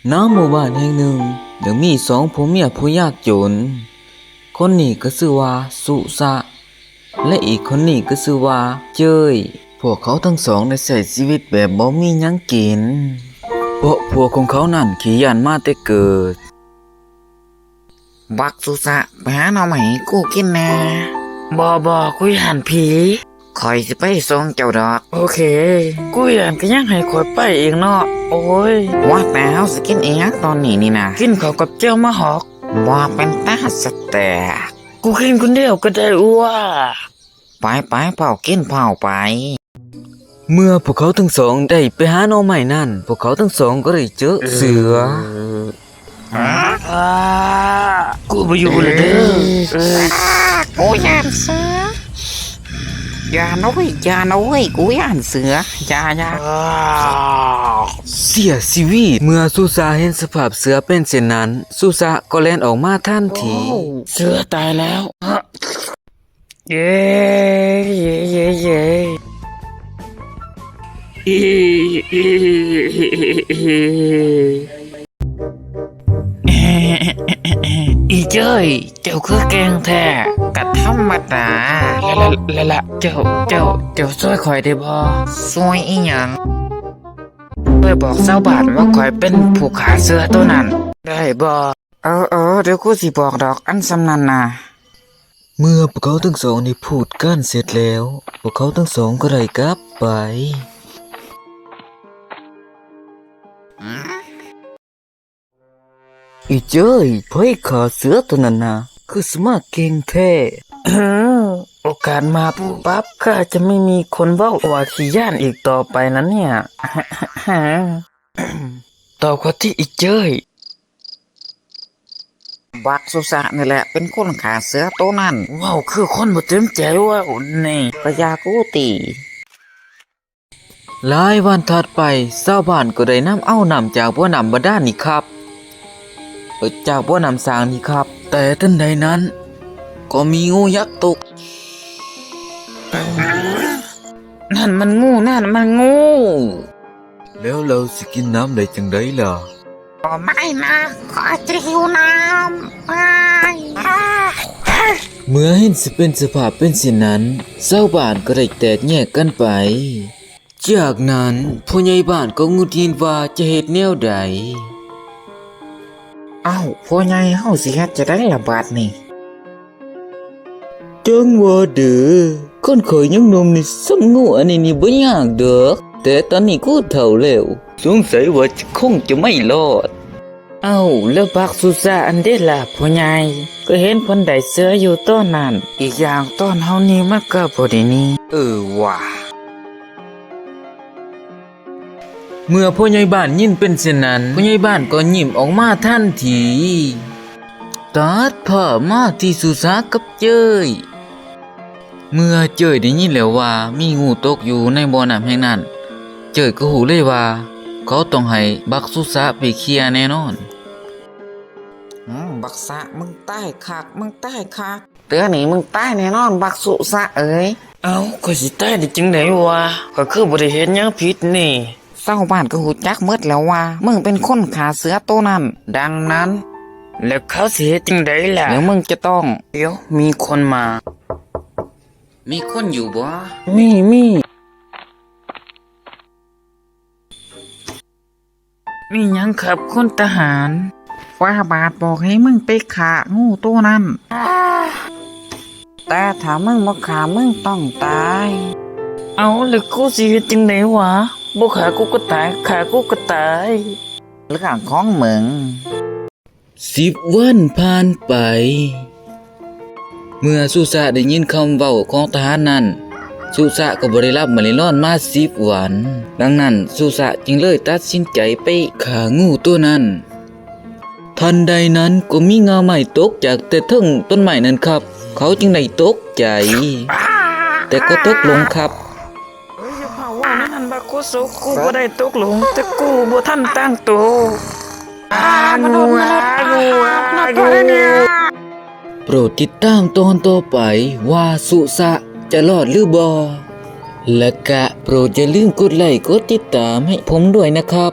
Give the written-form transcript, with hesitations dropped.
ณหมู่บ้านแห่งหนึ่งยังมีสองผัวเมียผู้ยากจนคนนี้ก็ชื่อว่าสุสะและอีกคนนี้ก็ชื่อว่าเจ้ยพวกเขาทั้งสองได้ใช้ชีวิตแบบบ่มีหยังกินเพราะผัวของเขานั่นขี้ยานมาแต่เกิดบักสุสะไปหาหน่อไม้กูกินแน่บ่กูย่านผีคอยสิไปส่งเจ้าดอกโอเคกูย่านก็ยังให้คอยไปเองเนาะโอ้ยว่าแต่เฮาสิกินอีหยังตอนนี้นี่นะกินข้าวกับเจ้ามะฮอกบ่เป็นตาสะแตกกูกินคนเดียวก็ได้อ้วไปเผากินเผาไปเมื่อพวกเขาทั้งสองได้ไปหาหน่อไม้นั่นพวกเขาทั้งสองก็ได้เจอเสือกูไปอยู่เลยเด้อกูย่านเสืออย่าน้อยกูย่านเสืออย่าเสียชีวิตเมื่อสุสาเห็นสภาพเสือเป็นเช่นนั้นสุสาก็แล่นออกมาทันทีเสือตายแล้วเย้อีเจ้ยเจ้าคือแกงแท้กะธรรมดาละเจ้าช่วยคอยได้บ่ช่วยอีหยังช่วยบอกชาวบ้านว่าคอยเป็นผู้ขาเสือตัวนั้นได้บ่เดี๋ยวกูสิบอกดอกอันสำนันน่ะเมื่อพวกเขาทั้งสองได้พูดกันเสร็จแล้วพวกเขาทั้งสองก็ได้กลับไปอีเจ้ยเพ่อขาเสือตัวนั้นนะคือสมาเก่งแท้โอกาสมาปุ๊บปั๊บข้าจะไม่มีคนเว้าว่าขี้ย่านอีกต่อไปนั้นเนี่ยต่อคนที่อีเจ้ยบักสุสะนี่แหละเป็นคนขาเสือตัวนั้นว้าวคือคนบ่เต็มใจว่านี่พยากูตีหลายวันถัดไปชาวบ้านก็ได้นำเอาน้ำจากบ่อน้ำบาดาลนี่ครับจากบ่อน้ำสร้างนี่ครับแต่ทันใดนั้นก็มีงูยักษ์ตกนั่นมันงูแล้วเราสิกินน้ำได้จังไดล่ะไม่นะขอจะหิวน้ำเมื่อเห็นสิเป็นสภาพเป็นเช่นนั้นชาวบ้านก็ได้แตกแยกกันไปจากนั้นผู้ใหญ่บ้านก็หงุดหงิดว่าจะเฮ็ดแนวใดพ่อใหญ่เฮาสิเฮ็ดจะได้ละบาดนี่จังว่าเด้อคนเคยยังหนุ่มนี่สำงูอันนี้บ่ยากเด้อแต่ตอนนี้กูเฒ่าแล้วสงสัยว่าคงจะไม่รอดแล้วบักสุสาอันเด้ล่ะพ่อใหญ่ก็เห็นเพิ่นได้เสืออยู่ต้นนั้นอีกอย่างต้นเฮานี่มันก็บ่ได้นี่ว่ะเมื่อผู้ใหญ่บ้านยินเป็นเช่นนั้นผู้ใหญ่บ้านก็ยิ้มออกมาทันทีตัดผ้ามาที่สุสากับเจ้ยเมื่อเจ้ยได้ยินแล้วว่ามีงูตกอยู่ในบ่อน้ำแห่งนั้นเจ้ยก็หูเลยว่าเขาต้องให้บักสุสาไปเคลียร์แน่นอนบักสะมึงตายคักเตือนี่มึงตายแน่นอนบักสุสะเอ้ยก็สิตายได้จังได๋วะก็คือบ่ได้เฮ็ดหยังผิดนี่ชาวบ้านก็ฮู้จักหมดแล้วว่ามึงเป็นคนฆ่าเสือตัวนั้นดังนั้นแล้วเขาสิเฮ็ดจังได๋ล่ะเดี๋ยวมึงจะต้องมีคนมามีคนอยู่บ่มีหยังครับคุณทหารฟ้าบาทบอกให้มึงไปฆ่างูตัวนั้นแต่ถ้ามึงบ่ฆ่ามึงต้องตายแล้วกูสิเฮ็ดจังได๋วะบ่ฆ่ากูก็ตายฆ่ากูก็ตายเรื่องของมึง10 วันผ่านไปเมื่อสุสะได้ยินคำเว้าของทหารนั้นสุสะก็บ่ได้รับมะเร็งร้อนมา10 วันดังนั้นสุสะจึงเลยตัดสินใจไปฆ่างูตัวนั้นทันใดนั้นก็มีเงาไม้ตกจากแต่ทึ่งต้นไม้นั้นครับเขาจึงได้ตกใจแต่ก็ตกลงครับว่านั่นบักกูสุกูบ่ได้ตกลงแต่กูบ่ทันตั้งตัวงูโปรดติดตามตอนต่อไปว่าสุสะจะรอดหรือบ่และก็โปรดอย่าลืมกดไลค์กดติดตามให้ผมด้วยนะครับ